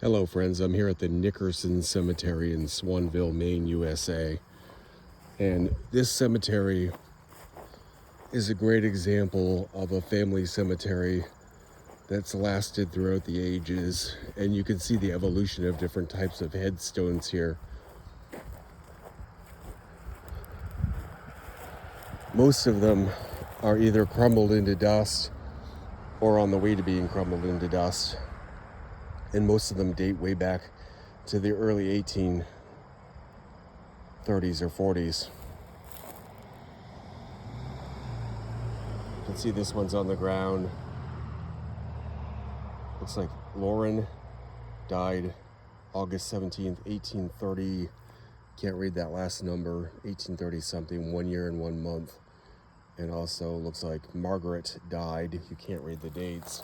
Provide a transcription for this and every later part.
Hello friends, I'm here at the Nickerson Cemetery in Swanville, Maine, USA. And this cemetery is a great example of a family cemetery that's lasted throughout the ages. And you can see the evolution of different types of headstones here. Most of them are either crumbled into dust or on the way to being crumbled into dust. And most of them date way back to the early 1830s or 40s. You can see this one's on the ground. Looks like Lauren died August 17th, 1830. Can't read that last number, 1830 something, 1 year and 1 month. And also looks like Margaret died. You can't read the dates.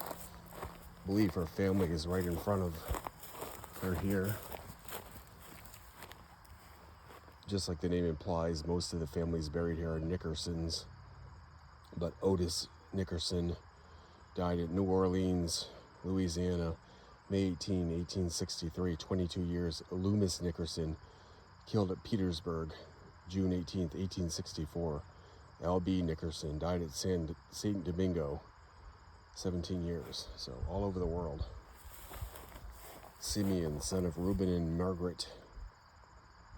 I believe her family is right in front of her here. Just like the name implies, most of the families buried here are Nickersons. But Otis Nickerson died at New Orleans, Louisiana, May 18, 1863, 22 years. Loomis Nickerson, killed at Petersburg, June 18, 1864. L.B. Nickerson died at St. Domingo, 17 years. So all over the world. Simeon, son of Reuben and Margaret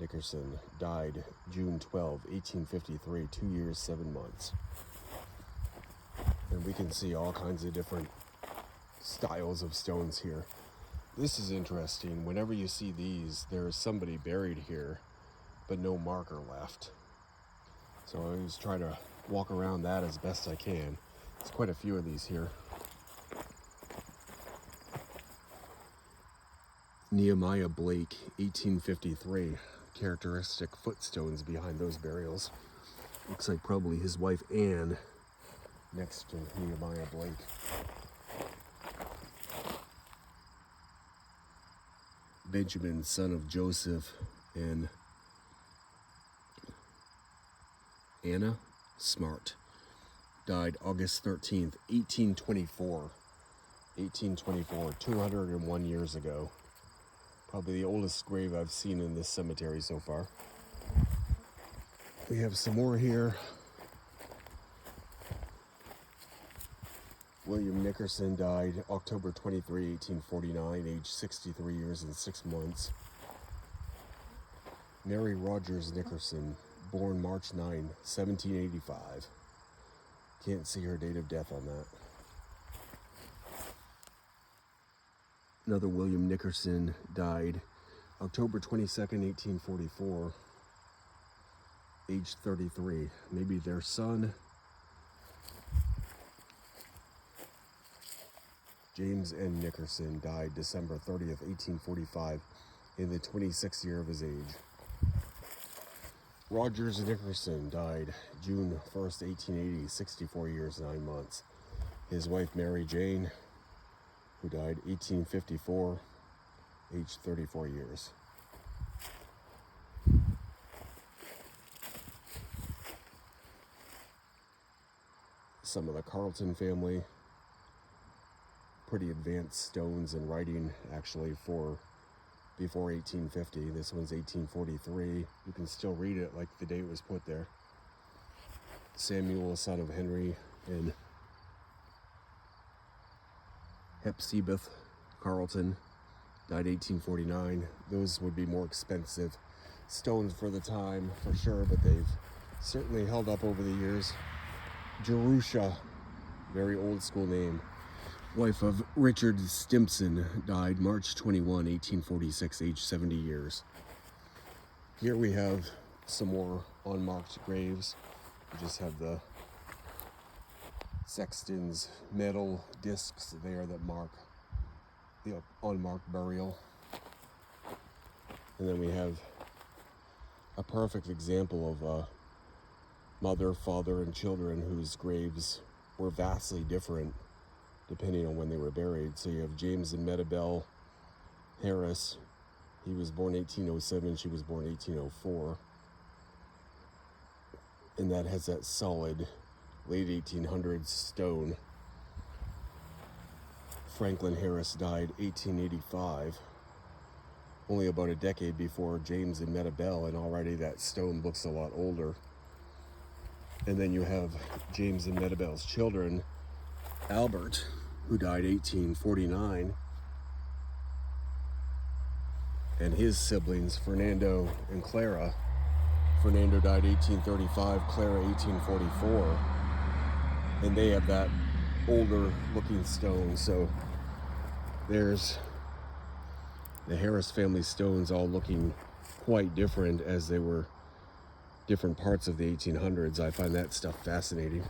Nickerson, died June 12, 1853, 2 years, 7 months. And we can see all kinds of different styles of stones here. This is interesting. Whenever you see these, there is somebody buried here, but no marker left. So I always try to walk around that as best I can. There's quite a few of these here. Nehemiah Blake, 1853. Characteristic footstones behind those burials. Looks like probably his wife Anne next to Nehemiah Blake. Benjamin, son of Joseph and Anna Smart, died August 13th, 1824. 1824, 201 years ago. Probably the oldest grave I've seen in this cemetery so far. We have some more here. William Nickerson died October 23, 1849, age 63 years and 6 months. Mary Rogers Nickerson, born March 9, 1785. Can't see her date of death on that. Another William Nickerson died October 22nd, 1844, age 33. Maybe their son. James N. Nickerson died December 30th, 1845, in the 26th year of his age. Rogers Nickerson died June 1st, 1880, 64 years, 9 months. His wife Mary Jane, who died 1854, age 34 years. Some of the Carleton family. Pretty advanced stones and writing actually for before 1850. This one's 1843. You can still read it like the date was put there. Samuel, son of Henry and Hepzibah Carleton, died 1849. Those would be more expensive stones for the time for sure, but they've certainly held up over the years. Jerusha, very old school name. Wife of Richard Stimson, died March 21, 1846, age 70 years. Here we have some more unmarked graves. We just have the sexton's metal discs there that mark the unmarked burial. And then we have a perfect example of a mother, father, and children whose graves were vastly different depending on when they were buried. So you have James and Metabelle Harris. He was born 1807, she was born 1804. And that has that solid late 1800s stone. Franklin Harris died 1885. only about a decade before James and Meta Bell, and already that stone looks a lot older. And then you have James and Meta Bell's children, Albert, who died 1849, and his siblings, Fernando and Clara. Fernando died 1835, Clara 1844, and they have that older looking stone. So there's the Harris family stones all looking quite different as they were different parts of the 1800s. I find that stuff fascinating.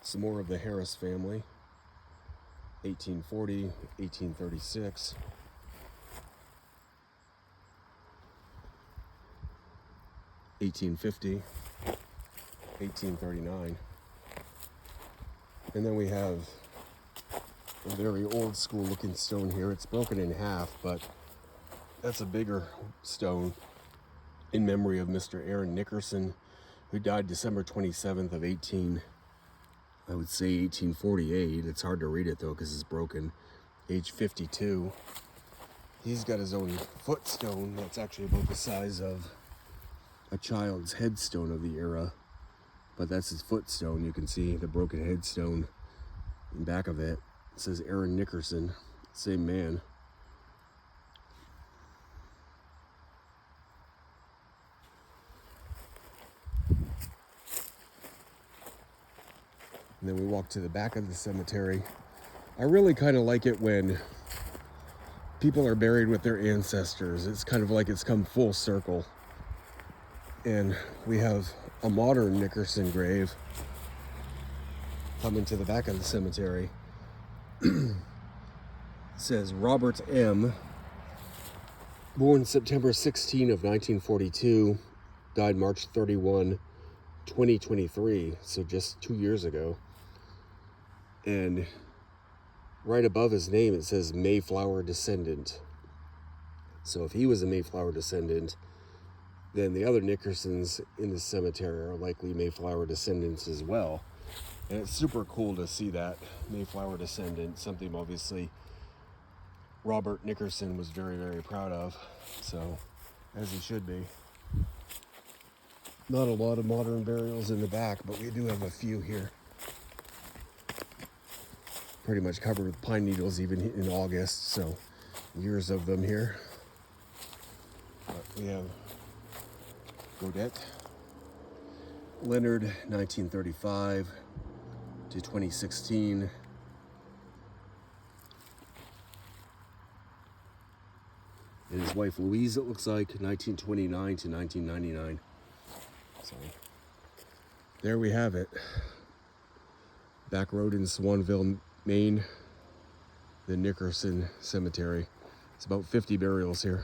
Some more of the Harris family, 1840, 1836. 1850, 1839. And then we have a very old school looking stone here. It's broken in half, but that's a bigger stone in memory of Mr. Aaron Nickerson, who died December 27th of 1848. It's hard to read it though because it's broken. Age 52. He's got his own footstone that's actually about the size of a child's headstone of the era, but that's his footstone. You can see the broken headstone in back of it. It says Aaron Nickerson, same man. And then we walk to the back of the cemetery. I really kind of like it when people are buried with their ancestors. It's kind of like it's come full circle. And we have a modern Nickerson grave coming to the back of the cemetery. It says Robert M., born September 16 of 1942, died March 31, 2023, so just 2 years ago. And right above his name it says Mayflower descendant. So if he was a Mayflower descendant, then the other Nickersons in the cemetery are likely Mayflower descendants as well. And it's super cool to see that Mayflower descendant, something obviously Robert Nickerson was very, very proud of. So, as he should be. Not a lot of modern burials in the back, but we do have a few here. Pretty much covered with pine needles even in August, so years of them here. But we have Godette, Leonard, 1935 to 2016. And his wife Louise, it looks like, 1929 to 1999. So there we have it. Back road in Swanville, Maine, the Nickerson Cemetery. It's about 50 burials here.